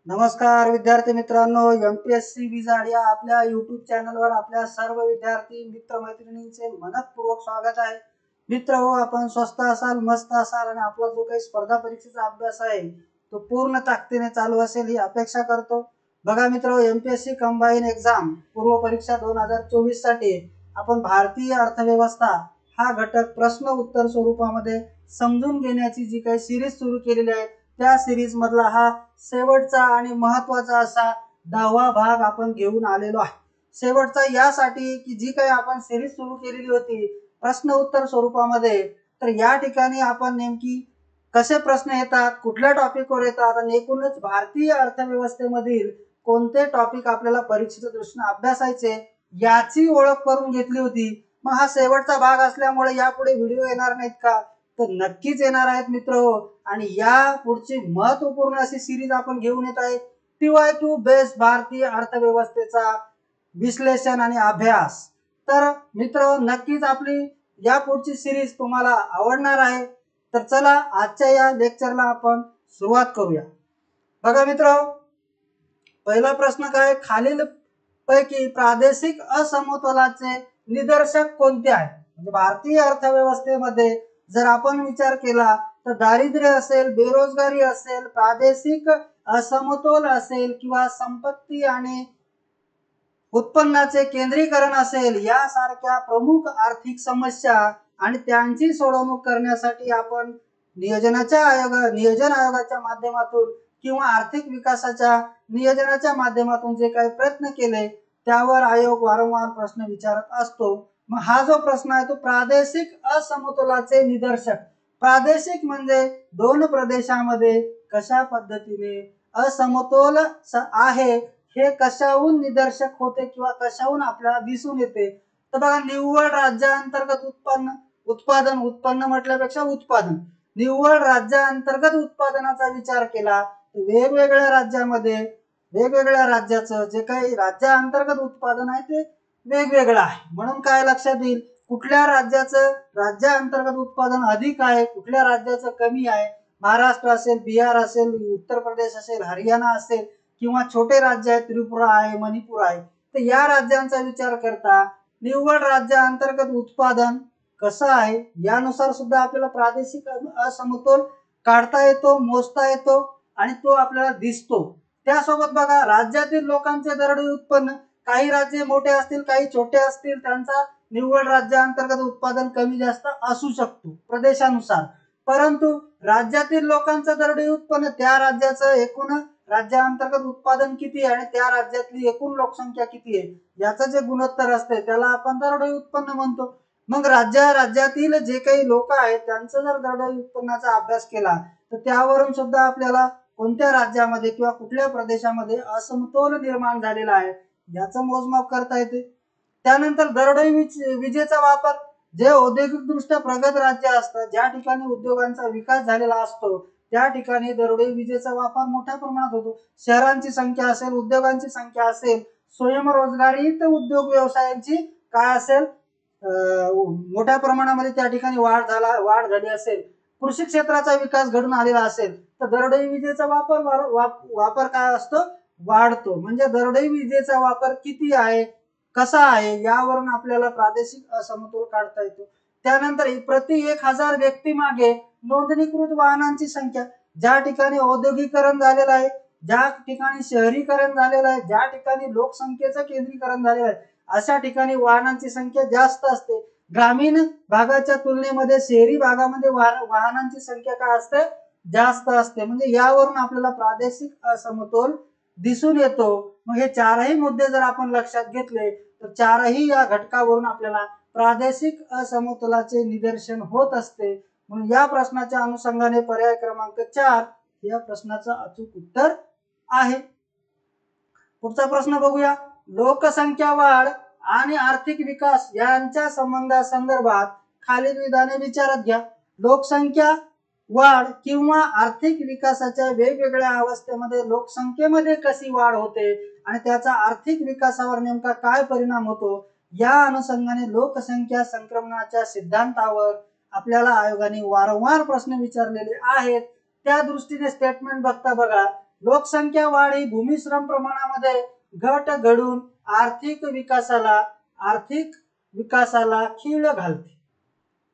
नमस्कार विद्यार्थी मित्रांनो, एमपीएससी विजाड या आपल्या यूट्यूब चॅनलवर आपल्या सर्व विद्यार्थी मित्रमैत्रिणींचे मनपूर्वक स्वागत आहे। मित्र हो, आपण स्वस्त असाल, मस्त असाल आणि आपला जो काही स्पर्धा परीक्षेचा अभ्यास आहे तो पूर्ण ताकदीने चालू असेल ही अपेक्षा करतो। बघा मित्र, एमपीएससी कंबाईन एक्झाम पूर्व परीक्षा 2024 साठी आपण भारतीय अर्थव्यवस्था हा घटक प्रश्न उत्तर स्वरूपामध्ये समजून घेण्याची जी काही सिरीज सुरू केलेली आहे त्या सिरीज मधला हा शेवटचा आणि महत्त्वाचा असा 10वा भाग आपण घेऊन आलेलो आहे। शेवटचा यासाठी की जी काही आपण सिरीज सुरू केलेली होती प्रश्न उत्तर स्वरूपामध्ये, तर या ठिकाणी आपण नेमकी कसे प्रश्न येतात, कुठल्या टॉपिकवर येतात आणि एकूणच भारतीय अर्थव्यवस्थेमधील कोणते टॉपिक आपल्याला परीक्षेच्या दृष्टीने अभ्यासायचे याची ओळख करून घेतली होती। मग हा शेवटचा भाग असल्यामुळे यापुढे व्हिडिओ येणार नाहीत का? तर नक्कीच येणार आहेत मित्र। आणि या पुढची महत्त्वपूर्ण अशी सिरीज आपण घेऊन येत आहे TY2 बेस भारतीय अर्थव्यवस्थेचा विश्लेषण आणि अभ्यास। तर मित्र, नक्कीच आपली या पुढची सिरीज तुम्हाला आवडणार आहे। तर चला आजच्या या लेक्चरला आपण सुरुवात करूया। बघा मित्र, पहिला प्रश्न काय, खालील पैकी प्रादेशिक असमतोलाचे निदर्शक कोणते आहेत? म्हणजे भारतीय अर्थव्यवस्थेमध्ये जर आपण विचार केला तर दारिद्र्य असेल, बेरोजगारी असेल, प्रादेशिक असमतोल असेल किंवा संपत्ती आणि उत्पन्नाचे केंद्रीकरण असेल, यासारख्या प्रमुख आर्थिक समस्या आणि त्यांची सोडवणूक करण्यासाठी आपण नियोजन आयोगाच्या माध्यमातून किंवा आर्थिक विकासाच्या नियोजनाच्या माध्यमातून जे काही प्रयत्न केले त्यावर आयोग वारंवार प्रश्न विचारत असतो। मग हा जो प्रश्न आहे तो प्रादेशिक असमतोलाचे निदर्शक। प्रादेशिक म्हणजे दोन प्रदेशामध्ये कशा पद्धतीने असमतोल आहे हे कशाहून निदर्शक होते किंवा कशाहून आपल्याला दिसून येते। तर बघा, निव्वळ राज्यांतर्गत उत्पन्न म्हटल्यापेक्षा उत्पादन, निव्वळ राज्यांतर्गत उत्पादनाचा विचार केला तर वेगवेगळ्या राज्यामध्ये वेगवेगळ्या राज्याचं जे काही राज्यांतर्गत उत्पादन आहे ते वेगवेगळं आहे। म्हणून काय लक्षात येईल, कुठल्या राज्याचं राज्यांतर्गत उत्पादन अधिक आहे, कुठल्या राज्याचं कमी आहे। महाराष्ट्र असेल, बिहार असेल, उत्तर प्रदेश असेल, हरियाणा असेल किंवा छोटे राज्य आहेत, त्रिपुरा आहे, मणिपूर आहे, तर या राज्यांचा विचार करता निव्वळ राज्यांतर्गत उत्पादन कसं आहे यानुसार सुद्धा आपल्याला प्रादेशिक असमतोल काढता येतो, मोजता येतो आणि तो आपल्याला दिसतो। त्यासोबत बघा, राज्यातील लोकांचे दरडोई उत्पन्न, काही राज्य मोठे असतील, काही छोटे असतील, त्यांचा निव्वळ राज्यांतर्गत उत्पादन कमी जास्त असू शकतो प्रदेशानुसार, परंतु राज्यातील लोकांचं दरडोई उत्पन्न, त्या राज्याचं एकूण राज्यांतर्गत उत्पादन किती आहे आणि त्या राज्यातली एकूण लोकसंख्या किती आहे याचं जे गुणोत्तर असते त्याला आपण दरडोई उत्पन्न म्हणतो। मग राज्यातील जे काही लोक आहेत त्यांचं जर दरडोई उत्पन्नाचा अभ्यास केला तर त्यावरून सुद्धा आपल्याला कोणत्या राज्यामध्ये किंवा कुठल्या प्रदेशामध्ये असमतोल निर्माण झालेला आहे याचं मोजमाप करता येते। त्यानंतर दरडोई विजेचा वापर, जे औद्योगिकदृष्ट्या प्रगत राज्य असतात, ज्या ठिकाणी उद्योगांचा विकास झालेला असतो त्या ठिकाणी दरडोई विजेचा वापर मोठ्या प्रमाणात होतो। शहरांची संख्या असेल, उद्योगांची संख्या असेल, स्वयंरोजगारीत उद्योग व्यवसायांची काय असेल मोठ्या प्रमाणामध्ये त्या ठिकाणी वाढ झाली असेल, कृषी क्षेत्राचा विकास घडून आलेला असेल तर दरडोई विजेचा वापर काय असतो, वाढतो। म्हणजे दरडोई विजेचा वापर किती आहे, कसा आहे यावरून आपल्याला प्रादेशिक असमतोल काढता येतो। त्यानंतर प्रति 1000 व्यक्ती मागे नोंदणीकृत वाहनांची संख्या, ज्या ठिकाणी औद्योगिकरण झालेलं आहे, ज्या ठिकाणी शहरीकरण झालेलं आहे, ज्या ठिकाणी लोकसंख्येचं केंद्रीकरण झालेलं आहे अशा ठिकाणी वाहनांची संख्या जास्त असते। ग्रामीण भागाच्या तुलनेमध्ये शहरी भागामध्ये वाहनांची संख्या काय असते, जास्त असते। म्हणजे यावरून आपल्याला प्रादेशिक असमतोल दिसून येतो। मग हे चारही मुद्दे जर आपण लक्षात घेतले तर चारही या घटकावरून आपल्याला प्रादेशिक असमतोलाचे निदर्शन होत असते। म्हणून या प्रश्नाच्या अनुषंगाने पर्याय क्रमांक 4 या प्रश्नाचं अचूक उत्तर आहे। पुढचा प्रश्न बघूया, लोकसंख्या वाढ आणि आर्थिक विकास यांच्या संबंधासंदर्भात खालील विधाने विचारात घ्या। लोकसंख्या वाढ किंवा आर्थिक विकासाच्या वेगवेगळ्या अवस्थेमध्ये लोकसंख्येमध्ये कशी वाढ होते आणि त्याचा आर्थिक विकासावर नेमका काय परिणाम होतो या अनुषंगाने लोकसंख्या संक्रमणाच्या सिद्धांतावर आपल्याला आयोगाने वारंवार प्रश्न विचारलेले आहेत। त्या दृष्टीने स्टेटमेंट बघता बघा, लोकसंख्या वाढ ही भूमिश्रम प्रमाणामध्ये घट घडून आर्थिक विकासाला खीळ घालते.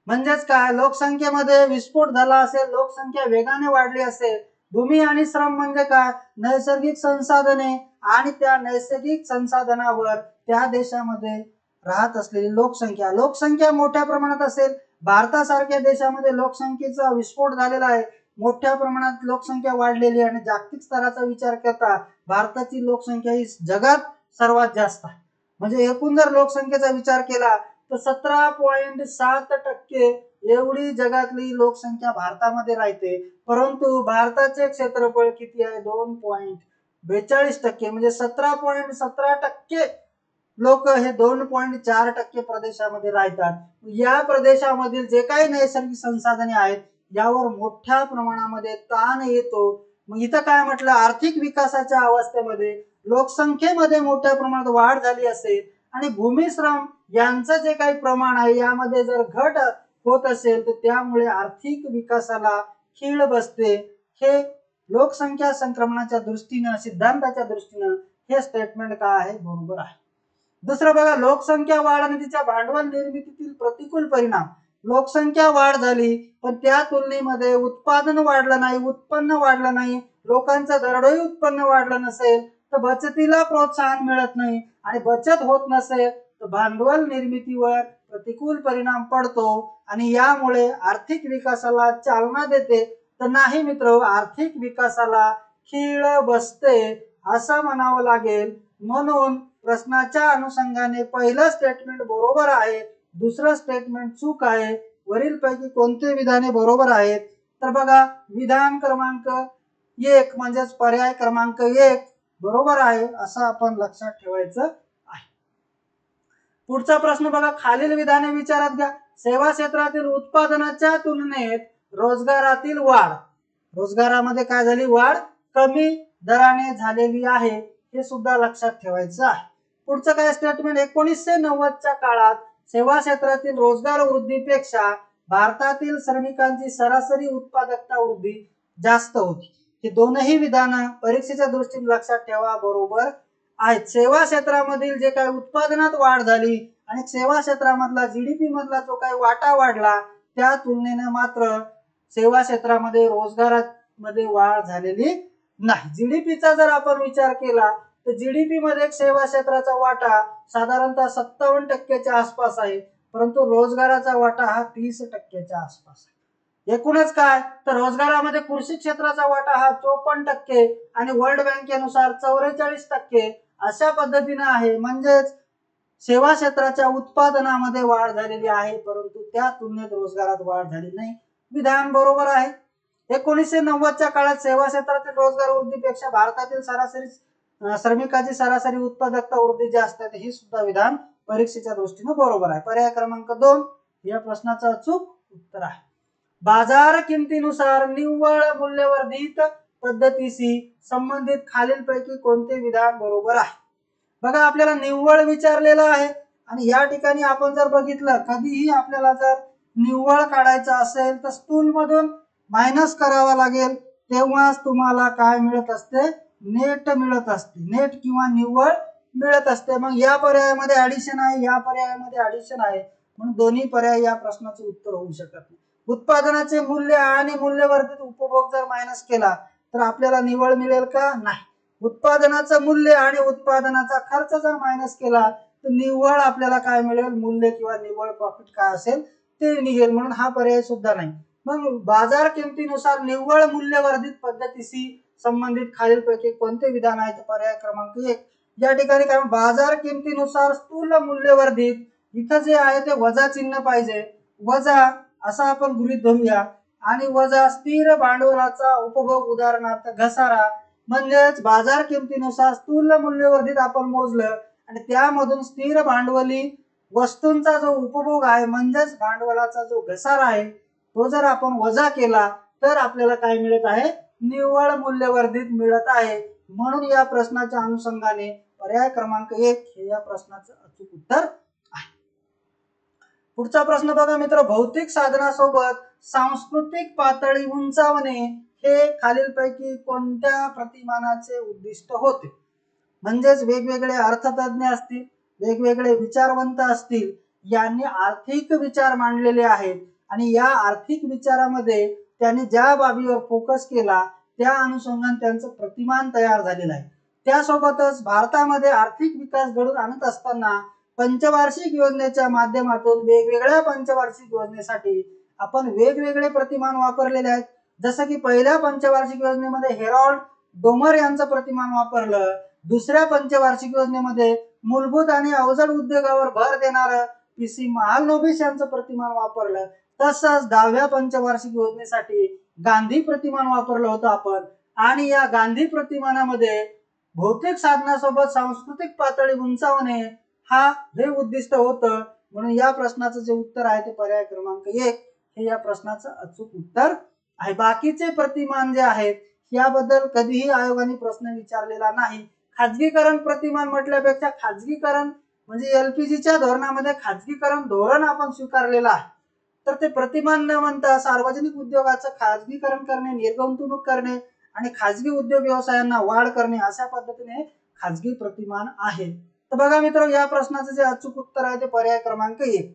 म्हणजेच काय, लोकसंख्येमध्ये विस्फोट झाला असेल, लोकसंख्या वेगाने वाढली असेल, भूमी आणि श्रम म्हणजे काय, नैसर्गिक संसाधने आणि त्या नैसर्गिक संसाधनावर त्या देशामध्ये राहत असलेली लोकसंख्या मोठ्या प्रमाणात असेल. भारतासारख्या देशामध्ये लोकसंख्येचा विस्फोट झालेला आहे, मोठ्या प्रमाणात लोकसंख्या वाढलेली आणि जागतिक स्तराचा विचार करता भारताची लोकसंख्या ही जगात सर्वात जास्त आहे. म्हणजे एकूण जर लोकसंख्येचा विचार केला तर 17.7% एवढी जगातली लोकसंख्या भारतामध्ये राहते. परंतु भारताचे क्षेत्रफळ किती आहे, 2.42%. म्हणजे 17.17% लोक हे 2.4% प्रदेशामध्ये राहतात. या प्रदेशामधील जे काही नैसर्गिक संसाधने आहेत यावर मोठ्या प्रमाणामध्ये ताण येतो. मग इथं काय म्हटलं, आर्थिक विकासाच्या अवस्थेमध्ये लोकसंख्येमध्ये मोठ्या प्रमाणात वाढ झाली असेल आणि भूमिश्रम यांचं जे काही प्रमाण आहे यामध्ये जर घट होत असेल तर त्यामुळे आर्थिक विकासाला खीळ बसते. हे लोकसंख्या संक्रमणाच्या दृष्टीनं, सिद्धांताच्या दृष्टीनं हे स्टेटमेंट काय आहे, बरोबर आहे. दुसरं बघा, लोकसंख्या वाढ आणि तिच्या भांडवल निर्मितीतील प्रतिकूल परिणाम. लोकसंख्या वाढ झाली पण त्या तुलनेमध्ये उत्पादन वाढलं नाही, उत्पन्न वाढलं नाही, लोकांचं दरडोई उत्पन्न वाढलं नसेल तर बचतीला प्रोत्साहन मिळत नाही आणि बचत होत नसेल तर भांडवल निर्मितीवर प्रतिकूल परिणाम पडतो आणि यामुळे आर्थिक विकासाला चालना देते. तर नाही मित्र, आर्थिक विकासाला खीळ बसते असं म्हणावं लागेल. म्हणून प्रश्नाच्या अनुषंगाने पहिलं स्टेटमेंट बरोबर आहे, दुसरं स्टेटमेंट चूक आहे. वरील पैकी कोणते विधाने बरोबर आहेत, तर बघा विधान क्रमांक 1 म्हणजेच पर्याय क्रमांक 1 बरोबर आहे असं आपण लक्षात ठेवायचं आहे. पुढचा प्रश्न बघा, खालील विधाने विचारात घ्या. सेवा क्षेत्रातील उत्पादनाच्या तुलनेत रोजगारातील वाढ, रोजगारामध्ये काय झाली, वाढ कमी दराने झालेली आहे, हे सुद्धा लक्षात ठेवायचं आहे. पुढचं काय स्टेटमेंट, 1990च्या काळात सेवा क्षेत्रातील रोजगार वृद्धीपेक्षा भारतातील श्रमिकांची सरासरी उत्पादकता वृद्धी जास्त होती. हे दोनही विधानं परीक्षेच्या दृष्टीने लक्षात ठेवा, बरोबर आहेत. सेवा क्षेत्रामधील जे काही उत्पादनात वाढ झाली आणि सेवा क्षेत्रामधला जीडीपी मधला जो काही वाटा वाढला त्या तुलनेने मात्र सेवा क्षेत्रामध्ये रोजगारामध्ये वाढ झालेली नाही. जीडीपीचा जर आपण विचार केला तर जीडीपी मध्ये सेवा क्षेत्राचा वाटा साधारणतः 57% आसपास आहे, परंतु रोजगाराचा वाटा हा 30% आसपास आहे. एकूणच काय, तर रोजगारामध्ये कृषी क्षेत्राचा वाटा हा 54% आणि वर्ल्ड बँकेनुसार 44% अशा पद्धतीने आहे. म्हणजेच सेवा क्षेत्राच्या उत्पादनामध्ये वाढ झालेली आहे, परंतु त्या तुलनेत रोजगारात वाढ झाली नाही. विधान बरोबर आहे. 1990च्या काळात सेवा क्षेत्रातील रोजगार वृद्धीपेक्षा भारतातील सरासरी श्रमिकाची सरासरी उत्पादकता वृद्धी जास्त आहे. हे सुद्धा विधान परीक्षेच्या दृष्टीने बरोबर आहे. पर्याय क्रमांक 2 या प्रश्नाचं अचूक उत्तर आहे. बाजार किमतीनुसार निव्वळ मूल्यवर्धित पद्धतीशी संबंधित खालीलपैकी कोणते विधान बरोबर आहे. बघा आपल्याला निव्वळ विचारलेलं आहे आणि या ठिकाणी आपण जर बघितलं, कधीही आपल्याला जर निव्वळ काढायचं असेल तर स्थूल मधून मायनस करावा लागेल, तेव्हाच तुम्हाला काय मिळत असते, नेट मिळत असते, नेट किंवा निव्वळ मिळत असते. मग या पर्यायामध्ये ऍडिशन आहे, या पर्यायामध्ये ऍडिशन आहे, म्हणून दोन्ही पर्याय या प्रश्नाचे उत्तर होऊ शकत नाही. उत्पादनाचे मूल्य आणि मूल्यवर्धित उपभोग जर मायनस केला तर आपल्याला निव्वळ मिळेल का, नाही. उत्पादनाचं मूल्य आणि उत्पादनाचा खर्च जर मायनस केला तर निव्वळ आपल्याला काय मिळेल, मूल्य किंवा निव्वळ प्रॉफिट काय असेल ते निघेल, म्हणून हा पर्याय सुद्धा नाही. मग बाजार किमतीनुसार निव्वळ मूल्यवर्धित पद्धतीशी संबंधित खालीलपैकी कोणते विधान आहे, पर्याय क्रमांक 1. या ठिकाणी काय, बाजार किमतीनुसार स्थूल मूल्यवर्धित, इथं जे आहे ते वजा चिन्ह पाहिजे, वजा असं आपण गृहीत धरूया, आणि वजा स्थिर भांडवलाचा उपभोग, उदाहरणार्थ घसारा. म्हणजेच बाजार किमतीनुसार स्थूल मूल्यवर्धित आपण मोजलं आणि त्यामधून स्थिर भांडवली वस्तूंचा जो उपभोग आहे म्हणजेच भांडवलाचा जो घसारा आहे तो जर आपण वजा केला तर आपल्याला काय मिळत आहे, निव्वळ मूल्यवर्धित मिळत आहे. म्हणून या प्रश्नाच्या अनुषंगाने पर्याय क्रमांक 1 हे या प्रश्नाचं अचूक उत्तर आहे. पुढचा प्रश्न बघा मित्र, भौतिक साधनासोबत सांस्कृतिक पातळी उंचावणे हे खालीलपैकी कोणत्या प्रतिमानाचे उद्दिष्ट होते? म्हणजेच वेगवेगळे अर्थतज्ञ असतील, वेगवेगळे विचारवंत असतील, यांनी आर्थिक विचार मांडलेले आहेत आणि या आर्थिक विचारामध्ये त्यांनी ज्या बाबीवर फोकस केला त्या अनुषंगाने त्यांचं प्रतिमान तयार झालेलं आहे. त्यासोबतच भारतामध्ये आर्थिक विकास घडवून आणत असताना पंचवार्षिक योजनेच्या माध्यमातून वेगवेगळ्या पंचवार्षिक योजनेसाठी आपण वेगवेगळे प्रतिमान वापरलेले आहेत. जसं की पहिल्या पंचवार्षिक योजनेमध्ये हेरॉल्ड डोमर यांचं प्रतिमान वापरलं. दुसऱ्या पंचवार्षिक योजनेमध्ये मूलभूत आणि अवजड उद्योगावर भर देणारं PC महालनोबिस यांचं प्रतिमान वापरलं. तसंच 10व्या पंचवार्षिक योजनेसाठी गांधी प्रतिमान वापरलं होतं आपण. आणि या गांधी प्रतिमानामध्ये भौतिक साधनासोबत सांस्कृतिक पातळी उंचावणे हे उद्दिष्ट होतं. म्हणून या प्रश्नाचं जे उत्तर आहे ते पर्याय क्रमांक 1 हे या प्रश्नाचं अचूक उत्तर आहे. बाकीचे प्रतिमान जे आहेत याबद्दल कधीही आयोगाने प्रश्न विचारलेला नाही. खाजगीकरण प्रतिमान म्हटल्यापेक्षा खाजगीकरण म्हणजे LPGच्या धोरणामध्ये खाजगीकरण धोरण आपण स्वीकारलेलं आहे. तर ते प्रतिमान न म्हणता सार्वजनिक उद्योगाचं खाजगीकरण करणे, निर्गुंतवणूक करणे आणि खाजगी उद्योग व्यवसायांना वाढ करणे अशा पद्धतीने खाजगी प्रतिमान आहे. तर बघा मित्र, या प्रश्नाचं जे अचूक उत्तर आहे ते पर्याय क्रमांक 1.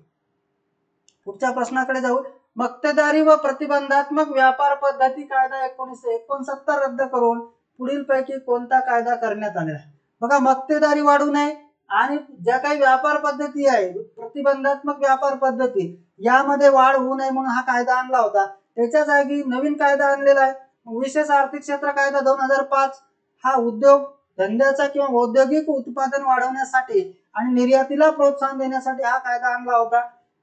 पुढच्या प्रश्नाकडे जाऊ. मक्तेदारी व प्रतिबंधात्मक व्यापार पद्धती कायदा 1969 रद्द करून पुढीलपैकी कोणता कायदा करण्यात आलेला आहे? बघा, मक्तेदारी वाढू नये आणि ज्या काही व्यापार पद्धती आहे, प्रतिबंधात्मक व्यापार पद्धती, यामध्ये वाढ होऊ नये म्हणून हा कायदा आणला होता. त्याच्या जागी नवीन कायदा आणलेला आहे, विशेष आर्थिक क्षेत्र कायदा 2005. हा उद्योग धंद्याचा किंवा औद्योगिक उत्पादन वाढवण्यासाठी आणि निर्यातीला प्रोत्साहन देण्यासाठी हा कायदा आणला होता.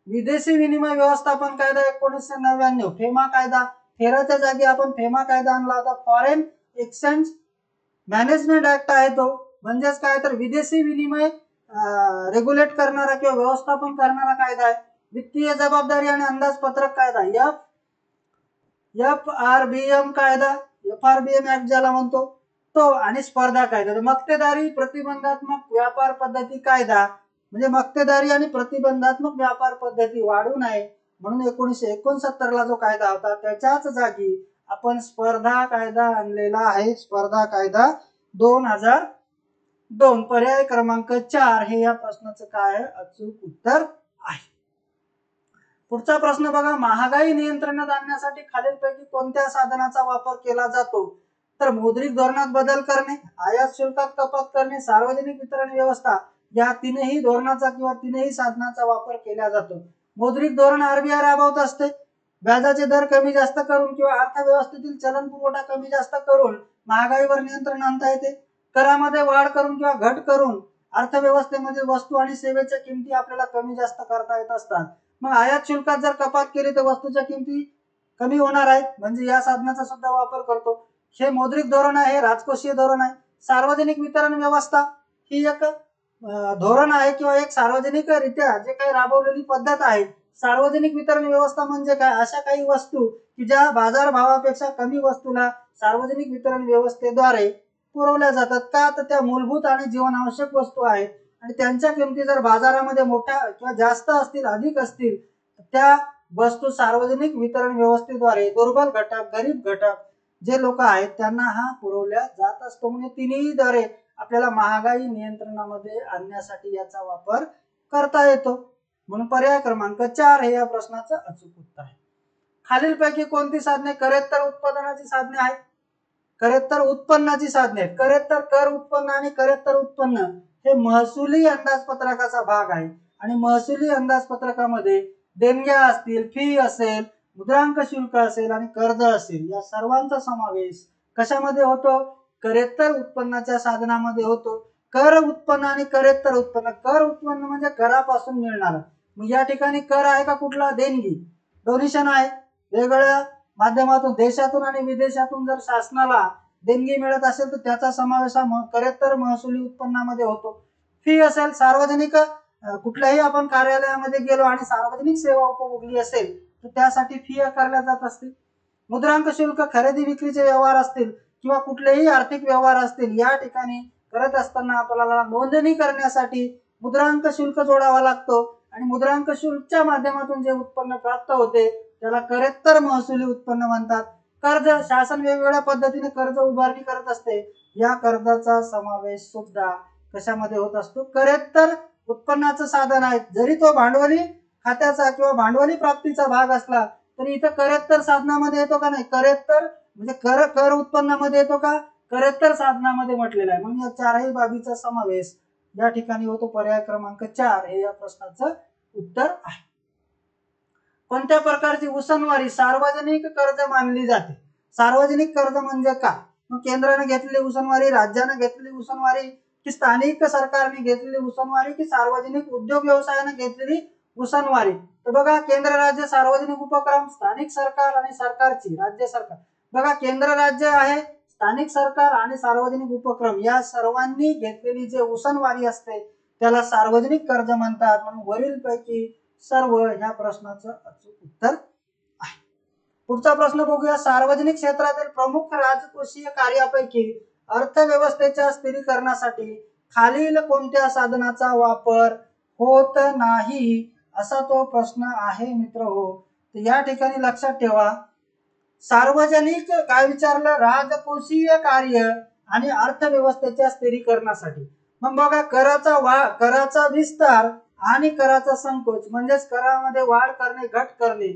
विदेशी विनिमय व्यवस्थापन कायदा 1999 फेमा कायदा, फेराच्या जागी आपण फेमा कायदा आणला होता. फॉरेन एक्सचेंज मॅनेजमेंट ऍक्ट आहे तो, म्हणजेच काय तर विदेशी विनिमय रेग्युलेट करणारा किंवा व्यवस्थापन करणारा कायदा आहे. वित्तीय जबाबदारी आणि अंदाजपत्रक कायदा FRBM कायदा, FRBM ऍक्ट ज्याला म्हणतो तो, आणि स्पर्धा कायदा. तर मक्तेदारी प्रतिबंधात्मक व्यापार पद्धती कायदा म्हणजे मक्तेदारी आणि प्रतिबंधात्मक व्यापार पद्धती वाढू नये म्हणून 1969 ला जो कायदा होता त्याच्याच जागी आपण स्पर्धा कायदा आणलेला आहे. स्पर्धा कायदा 2002. पर्याय क्रमांक 4 हे या प्रश्नाचं काय आहे? अचूक उत्तर आहे. पुढचा प्रश्न बघा. महागाई नियंत्रणात आणण्यासाठी खालीलपैकी कोणत्या साधनाचा वापर केला जातो? तर मौद्रिक धोरणात बदल करणे, आयात शुल्कात कपात करणे, सार्वजनिक वितरण व्यवस्था, या तीनही धोरणाचा किंवा तीनही साधनाचा वापर केला जातो. मौद्रिक धोरण RBI राबवत असते. व्याजाचे दर कमी जास्त करून किंवा अर्थव्यवस्थेतील चलन पुरवठा कमी जास्त करून महागाईवर नियंत्रण आणता येते. करामध्ये वाढ करून किंवा घट करून अर्थव्यवस्थेमध्ये वस्तू आणि सेवेच्या किमती आपल्याला कमी जास्त करता येत असतात. मग आयात शुल्कात जर कपात केली तर वस्तूच्या किमती कमी होणार आहेत, म्हणजे या साधनाचा सुद्धा वापर करतो. हे मौद्रिक धोरण आहे, राजकोषीय धोरण आहे. सार्वजनिक वितरण व्यवस्था ही एक धोरण आहे किंवा एक सार्वजनिकरित्या जे काही राबवलेली पद्धत आहे. सार्वजनिक वितरण व्यवस्था म्हणजे काय? अशा काही वस्तू की ज्या बाजार भावापेक्षा कमी वस्तूला सार्वजनिक वितरण व्यवस्थेद्वारे पुरवल्या जातात. का? तर त्या मूलभूत आणि जीवनावश्यक वस्तू आहेत आणि त्यांच्या किमती जर बाजारामध्ये मोठ्या किंवा जास्त असतील, अधिक असतील, त्या वस्तू सार्वजनिक वितरण व्यवस्थेद्वारे दुर्बल घटक, गरीब घटक जे लोक आहेत त्यांना हा पुरवल्या जात असतो. म्हणजे तिन्ही द्वारे आपल्याला महागाई नियंत्रणामध्ये आणण्यासाठी याचा वापर करता येतो. म्हणून पर्याय क्रमांक 4 हे या प्रश्नाचं अचूक उत्तर आहे. खालीलपैकी कोणती साधने करेत्तर उत्पादनाची साधने आहेत? करेत्तर उत्पन्नाची साधने आहेत. करेत्तर कर उत्पन्न आणि करेत्तर उत्पन्न हे महसुली अंदाजपत्रकाचा भाग आहे आणि महसुली अंदाजपत्रकामध्ये देणग्या असतील, फी असेल, मुद्रांक शुल्क असेल आणि कर्ज असेल, या सर्वांचा समावेश कशामध्ये होतो? करेत्तर उत्पन्नाच्या साधनामध्ये होतो. कर उत्पन्न आणि करेत्तर उत्पन्न. कर उत्पन्न म्हणजे करापासून मिळणार. मग या ठिकाणी कर आहे का कुठला? देणगी, डोनेशन आहे. वेगवेगळ्या माध्यमातून देशातून आणि विदेशातून जर शासनाला देणगी मिळत असेल तर त्याचा समावेश हा करेत्तर महसुली उत्पन्नामध्ये होतो. फी असेल, सार्वजनिक कुठल्याही आपण कार्यालयामध्ये गेलो आणि सार्वजनिक सेवा उपभोगली असेल तर त्यासाठी फी आकारल्या जात असते. मुद्रांक शुल्क खरेदी विक्रीचे व्यवहार असतील किंवा कुठलेही आर्थिक व्यवहार असतील, या ठिकाणी करत असताना आपल्याला नोंदणी करण्यासाठी मुद्रांक शुल्क जोडावा लागतो आणि मुद्रांक शुल्कच्या माध्यमातून जे उत्पन्न प्राप्त होते त्याला करेत्तर महसुली उत्पन्न म्हणतात. कर्ज, शासन वेगवेगळ्या पद्धतीने कर्ज उभारणी करत असते, या कर्जाचा समावेश सुद्धा कशामध्ये होत असतो, करेत्तर उत्पन्नाचं साधन आहे. जरी तो भांडवली खात्याचा किंवा भांडवली प्राप्तीचा भाग असला तरी इथं करेत्तर साधनामध्ये येतो का नाही, करेत्तर म्हणजे कर उत्पन्नामध्ये येतो का, करेत्तर साधनामध्ये म्हटलेला आहे. म्हणून या चारही बाबीचा समावेश या ठिकाणी होतो. पर्याय क्रमांक 4 हे या प्रश्नाचं उत्तर आहे. कोणत्या प्रकारची उसनवारी सार्वजनिक कर्ज मानली जाते? सार्वजनिक कर्ज म्हणजे काय? मग केंद्राने घेतलेली उसनवारी, राज्याने घेतलेली उसनवारी, की स्थानिक सरकारने घेतलेली उसनवारी, की सार्वजनिक उद्योग व्यवसायाने घेतलेली उसनवारी? तर बघा, केंद्र राज्य सार्वजनिक उपक्रम, स्थानिक सरकार आणि सरकारची राज्य सरकार. बघा, केंद्र राज्य आहे, स्थानिक सरकार आणि सार्वजनिक उपक्रम या सर्वांनी घेतलेली जे उसनवारी असते त्याला सार्वजनिक कर्ज म्हणतात. म्हणून वरील पैकी सर्व ह्या प्रश्नाचं अचूक उत्तर आहे. पुढचा प्रश्न बघूया. सार्वजनिक क्षेत्रातील प्रमुख राजकोषीय कार्यापैकी अर्थव्यवस्थेच्या स्थिरीकरणासाठी खालील कोणत्या साधनाचा वापर होत नाही, असा तो प्रश्न आहे मित्र हो. तर या ठिकाणी लक्षात ठेवा, सार्वजनिक काय विचारलं, राजकोषीय कार्य आणि अर्थव्यवस्थेच्या स्थिरीकरणासाठी. मग बघा, कराचा विस्तार आणि कराचा संकोच म्हणजेच करामध्ये वाढ करणे, घट करणे,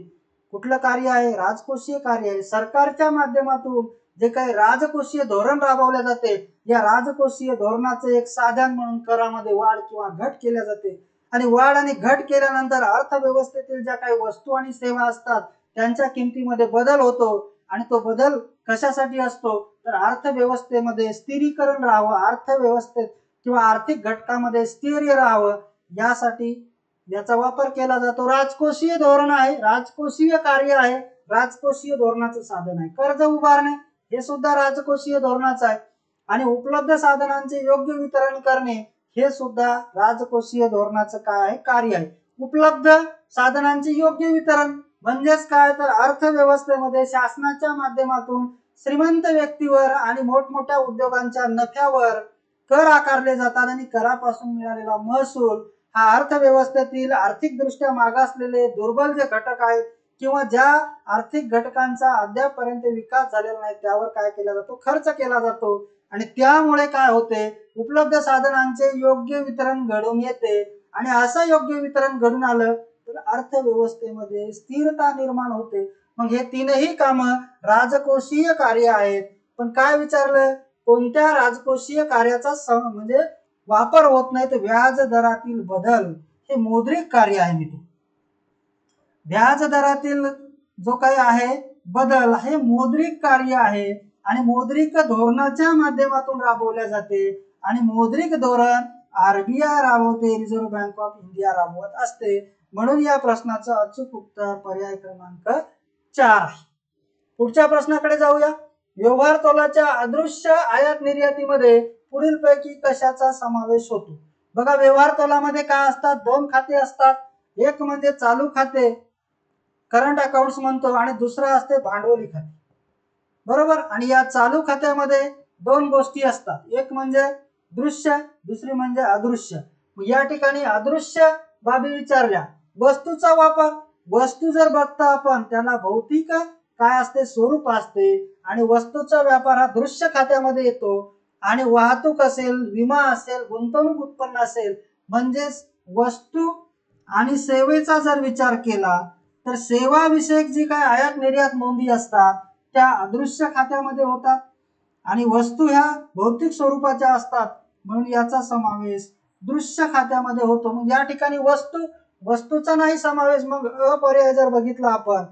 कुठलं कार्य आहे, राजकोषीय कार्य आहे. सरकारच्या माध्यमातून जे काही राजकोषीय धोरण राबवले जाते, या राजकोषीय धोरणाचे एक साधन म्हणून करामध्ये वाढ किंवा घट केल्या जाते. आणि वाढ आणि घट केल्यानंतर अर्थव्यवस्थेतील ज्या काही वस्तू आणि सेवा असतात त्यांच्या किमतीमध्ये बदल होतो. आणि तो बदल कशासाठी असतो, तर अर्थव्यवस्थेमध्ये स्थिरीकरण राहावं, अर्थव्यवस्थेत किंवा आर्थिक घटकामध्ये स्थैर्य राहावं यासाठी याचा वापर केला जातो. राजकोषीय धोरण आहे, राजकोषीय कार्य आहे, राजकोषीय धोरणाचं साधन आहे. कर्ज उभारणे हे सुद्धा राजकोषीय धोरणाचं आहे. आणि उपलब्ध साधनांचे योग्य वितरण करणे हे सुद्धा राजकोषीय धोरणाचं काय आहे, कार्य आहे. उपलब्ध साधनांचे योग्य वितरण म्हणजेच काय, तर अर्थव्यवस्थेमध्ये शासनाच्या माध्यमातून श्रीमंत व्यक्तीवर आणि मोठमोठ्या उद्योगांच्या नफ्यावर कर आकारले जातात आणि करापासून मिळालेला महसूल हा अर्थव्यवस्थेतील आर्थिकदृष्ट्या मागासलेले दुर्बल जे घटक आहेत किंवा ज्या आर्थिक घटकांचा अद्यापपर्यंत विकास झालेला नाही त्यावर काय केला जातो, खर्च केला जातो. आणि त्यामुळे काय होते, उपलब्ध साधनांचे योग्य वितरण घडून येते. आणि असं योग्य वितरण घडून आलं तर अर्थव्यवस्थेमध्ये स्थिरता निर्माण होते. मग हे तीनही कामं राजकोषीय कार्य आहेत. पण काय विचारलं, कोणत्या राजकोषीय कार्याचा म्हणजे वापर होत नाही, तर व्याज दरातील बदल हे मौद्रिक कार्य आहे मित्र. व्याज दरातील जो काही आहे बदल हे मौद्रिक कार्य आहे आणि मौद्रिक धोरणाच्या माध्यमातून राबवल्या जाते. आणि मौद्रिक धोरण आरबीआय राबवते, रिझर्व्ह बँक ऑफ इंडिया राबवत असते. म्हणून या प्रश्नाचं अचूक उत्तर पर्याय क्रमांक 4 आहे. पुढच्या प्रश्नाकडे जाऊया. व्यवहार तोलाच्या अदृश्य आयात निर्यातीमध्ये पुढील पैकी कशाचा समावेश होतो? बघा, व्यवहार तोलामध्ये काय असतात, दोन खाते असतात. एक म्हणजे चालू खाते, करंट अकाउंट्स म्हणतो, आणि दुसरं असते भांडवली खाते, बरोबर. आणि या चालू खात्यामध्ये दोन गोष्टी असतात, एक म्हणजे दृश्य, दुसरी म्हणजे अदृश्य. या ठिकाणी अदृश्य बाबी विचारल्या. वस्तूचा वापर, वस्तू जर बघता आपण त्याला भौतिक काय असते, स्वरूप असते. आणि वस्तूचा व्यापार हा दृश्य खात्यामध्ये येतो. आणि वाहतूक असेल, विमा असेल, गुंतवणूक उत्पन्न असेल, म्हणजेच वस्तू आणि सेवेचा जर विचार केला तर सेवा विषयक जी काय आयात निर्यात नोंदी असतात त्या अदृश्य खात्यामध्ये होतात. आणि वस्तू ह्या भौतिक स्वरूपाच्या असतात, म्हणून याचा समावेश दृश्य खात्यामध्ये होतो. मग या ठिकाणी वस्तूचा नाही समावेश. मग पर्याय जर बघितला आपण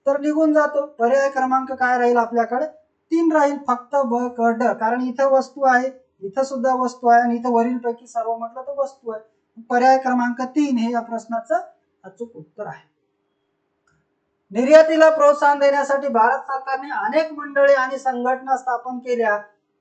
तर निघून जातो. पर्याय क्रमांक काय राहील आपल्याकडे, 3 राहील, फक्त ब क ड. कारण इथं वस्तू आहे, इथं सुद्धा वस्तू आहे, आणि इथं वरील पैकी सर्व म्हटलं तर वस्तू आहे. पर्याय क्रमांक 3 हे या प्रश्नाचं अचूक उत्तर आहे. निर्यातीला प्रोत्साहन देण्यासाठी भारत सरकारने अनेक मंडळे आणि संघटना स्थापन केल्या,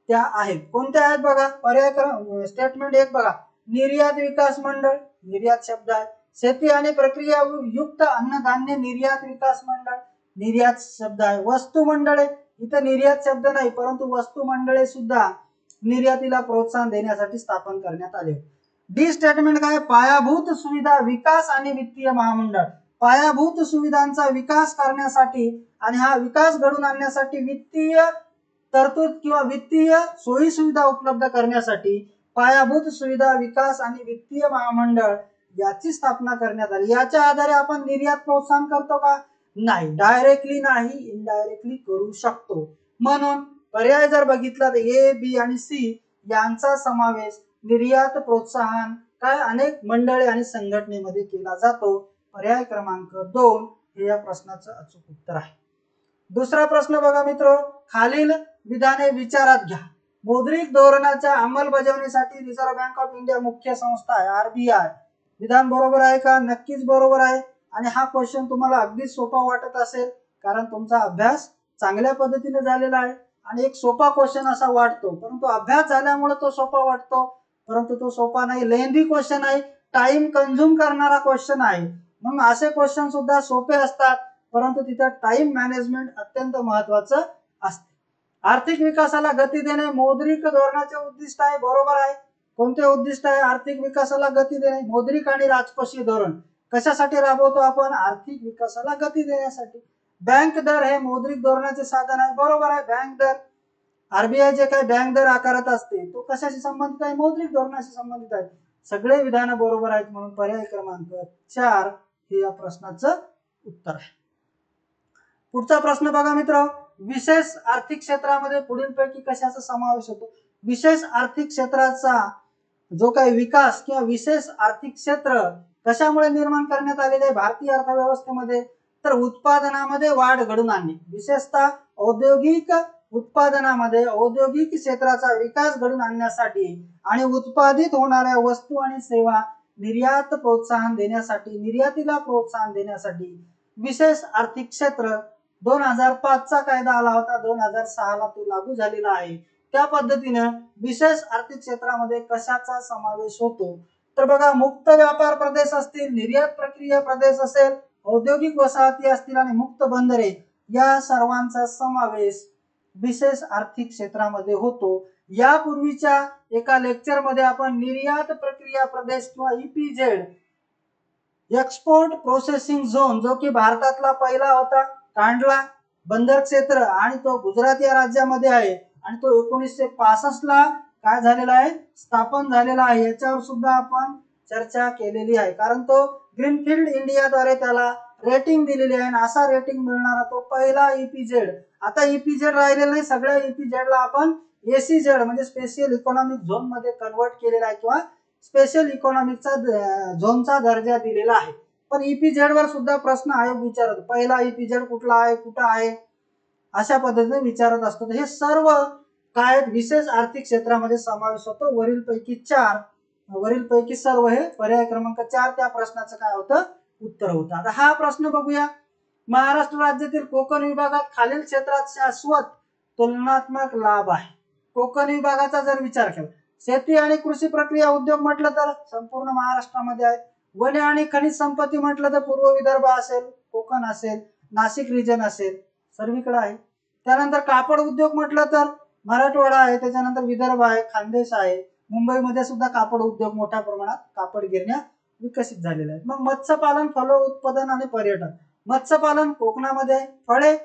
त्या आहेत. कोणत्या आहेत बघा, पर्याय स्टेटमेंट 1 बघा, निर्यात विकास मंडळ, निर्यात शब्द आहे. शेती आणि प्रक्रिया युक्त अन्नधान्य निर्यात विकास मंडळ, निर्यात शब्द आहे. वस्तू मंडळे, इथं निर्यात शब्द नाही, परंतु वस्तू मंडळे सुद्धा निर्यातीला प्रोत्साहन देण्यासाठी स्थापन करण्यात आले. डी स्टेटमेंट काय, पायाभूत सुविधा विकास आणि वित्तीय महामंडळ. पायाभूत सुविधांचा विकास करण्यासाठी आणि हा विकास घडवून आणण्यासाठी वित्तीय तरतूद किंवा वित्तीय सोयी सुविधा उपलब्ध करण्यासाठी पायाभूत सुविधा विकास आणि वित्तीय महामंडळ याची स्थापना करण्यात आली। याच्या आधारे आपण निर्यात प्रोत्साहन करतो का? नाही, डायरेक्टली नाही, इनडायरेक्टली करू शकतो। म्हणून पर्याय जर बघितला तर ए, बी आणि सी यांचा समावेश निर्यात प्रोत्साहन काय अनेक मंडळे आणि संघटनेमध्ये केला जातो। पर्याय क्रमांक 2 हे या प्रश्नाचं अचूक उत्तर आहे। दुसरा प्रश्न बघा मित्र, खालील विधाने विचारात घ्या। मौद्रिक धोरणाच्या अंमलबजावणीसाठी रिझर्व्ह बँक ऑफ इंडिया मुख्य संस्था आहे आरबीआय। विधान बरोबर आहे का? नक्कीच बरोबर आहे। आणि हा क्वेश्चन तुम्हाला अगदी सोपा वाटत असेल कारण तुमचा अभ्यास चांगल्या पद्धतीने झालेला आहे आणि एक सोपा क्वेश्चन असा वाटतो, परंतु अभ्यास झाल्यामुळे तो सोपा वाटतो, परंतु तो सोपा नाही, लेंदी क्वेश्चन आहे, टाइम कंझ्युम करणारा क्वेश्चन आहे। म्हणून असे क्वेश्चन सुद्धा सोपे असतात, परंतु तिथे टाइम मॅनेजमेंट अत्यंत महत्वाचं असते। आर्थिक विकासाला गती देणे मौद्रिक धोरणाचे उद्दिष्ट आहे, बरोबर आहे। कोणते उद्दिष्ट आहे? आर्थिक विकासाला गती देणे। मौद्रिक आणि राजकोषीय धोरण कशासाठी राबवतो आपण? आर्थिक विकासाला गती देण्यासाठी। बँक दर हे मौद्रिक धोरणाचे साधन आहे, बरोबर आहे। बँक दर, आरबीआय जे काही बँक दर आकारत असते तो कशाशी संबंधित आहे? मौद्रिक धोरणाशी संबंधित आहे। सगळे विधान बरोबर आहेत, म्हणून पर्याय क्रमांक 4 हे या प्रश्नाचं उत्तर आहे। पुढचा प्रश्न बघा मित्र, विशेष आर्थिक क्षेत्रामध्ये पुढीलपैकी कशाचा समावेश होतो? विशेष आर्थिक क्षेत्राचा जो काही विकास किंवा विशेष आर्थिक क्षेत्र कशामुळे निर्माण करण्यात आलेले आहे भारतीय अर्थव्यवस्थेमध्ये? तर उत्पादनामध्ये वाढ घडवून आणणे, विशेषतः औद्योगिक उत्पादनामध्ये औद्योगिक क्षेत्राचा विकास घडवून आणण्यासाठी आणि उत्पादित होणाऱ्या वस्तू आणि सेवा निर्यात प्रोत्साहन देण्यासाठी, निर्यातीला प्रोत्साहन देण्यासाठी विशेष आर्थिक क्षेत्र 2005 चा कायदा आला होता, 2006 ला तो लागू झालेला आहे। त्या पद्धतीने विशेष आर्थिक क्षेत्रामध्ये कशाचा समावेश होतो? तर बघा, मुक्त व्यापार प्रदेश असतील, निर्यात प्रक्रिया प्रदेश असेल, औद्योगिक वसाहती असतील आणि मुक्त बंदरे या सर्वांचा समावेश विशेष आर्थिक क्षेत्रामध्ये होतो। यापूर्वीच्या एका लेक्चर मध्ये आपण निर्यात प्रक्रिया प्रदेश किंवा ईपीझेड, एक्सपोर्ट प्रोसेसिंग झोन, जो की भारतातला पहिला होता, कांडला बंदर क्षेत्र आणि तो गुजरात या राज्यामध्ये आहे आणि तो 1965 ला काय झालेला आहे? स्थापन झालेला आहे। याच्यावर सुद्धा आपण चर्चा केलेली आहे, कारण तो ग्रीनफील्ड इंडियाद्वारे त्याला रेटिंग दिलेली आहे आणि असा रेटिंग मिळणारा तो पहिला ईपीझेड। आता ईपीझेड राहिलेला नाही, सगळ्या ईपीझेडला आपण एसीझेड म्हणजे स्पेशल इकॉनॉमिक झोन मध्ये कन्वर्ट केलेला आहे किंवा स्पेशल इकॉनॉमिकचा झोनचा दर्जा दिलेला आहे। पण ईपीझेड वर सुद्धा प्रश्न आयोग विचारतो, पहिला ईपीझेड कुठला आहे, कुठं आहे, अशा पद्धतीने विचारत असतो। हे सर्व काय विशेष आर्थिक क्षेत्रामध्ये समावेश होतो। वरीलपैकी सर्व हे पर्याय क्रमांक 4 त्या प्रश्नाचं काय होतं? उत्तर होतं। आता हा प्रश्न बघूया, महाराष्ट्र राज्यातील कोकण विभागात खालील क्षेत्रात शाश्वत तुलनात्मक लाभ आहे। कोकण विभागाचा जर विचार केला, शेती आणि कृषी प्रक्रिया उद्योग म्हटलं तर संपूर्ण महाराष्ट्रामध्ये आहे। वने आणि खनिज संपत्ती म्हटलं तर पूर्व विदर्भ असेल, कोकण असेल, नाशिक रिजन असेल, सर्वीकडे आहे। त्यानंतर कापड उद्योग म्हटलं तर मराठवाडा आहे, त्याच्यानंतर विदर्भ आहे, खानदेश आहे, मुंबईमध्ये सुद्धा कापड उद्योग मोठ्या प्रमाणात कापड गिरण्या विकसित झालेल्या आहेत। मग मत्स्यपालन, फळ उत्पादन आणि पर्यटन, मत्स्यपालन कोकणामध्ये आहे, फळे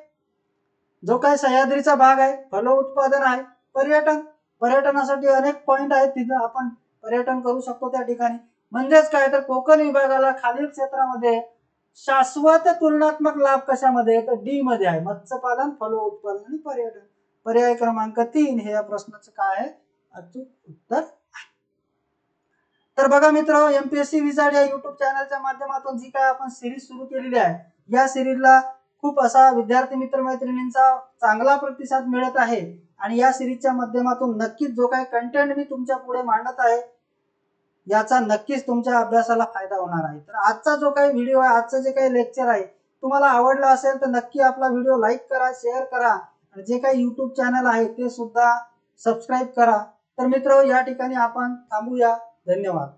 जो काही सह्याद्रीचा भाग आहे, फळ उत्पादन आहे, पर्यटनासाठी अनेक पॉइंट आहेत, तिथे आपण पर्यटन करू शकतो त्या ठिकाणी। म्हणजेच काय तर कोकण विभागाला खालील क्षेत्रामध्ये शाश्वत तुलनात्मक लाभ कशामध्ये? तर डी मध्ये आहे, मत्स्यपालन, फळ उत्पादन आणि पर्यटन। पर्याय क्रमांक 3 हे या प्रश्नाचं काय आहे? अचूक उत्तर आहे। तर बघा मित्र, एमपीएससी विजार्ड या युट्यूब चॅनलच्या माध्यमातून जी काय आपण सिरीज सुरू केलेली आहे, या सिरीजला खूप असा विद्यार्थी मित्रमैत्रिणींचा चांगला प्रतिसाद मिळत आहे आणि या सिरीजच्या माध्यमातून नक्कीच जो काही कंटेंट मी तुमच्या पुढे मांडत आहे याचा नक्कीच तुमच्या अभ्यासाला फायदा होणार आहे। तर आजचा जो काही व्हिडिओ आहे, आजचं जे काही लेक्चर आहे तुम्हाला आवडला असेल तर नक्की आपला व्हिडिओ लाईक करा, शेअर करा आणि जे काही युट्यूब चॅनल आहे ते सुद्धा सबस्क्राईब करा। तर मित्र, या ठिकाणी आपण थांबूया। धन्यवाद।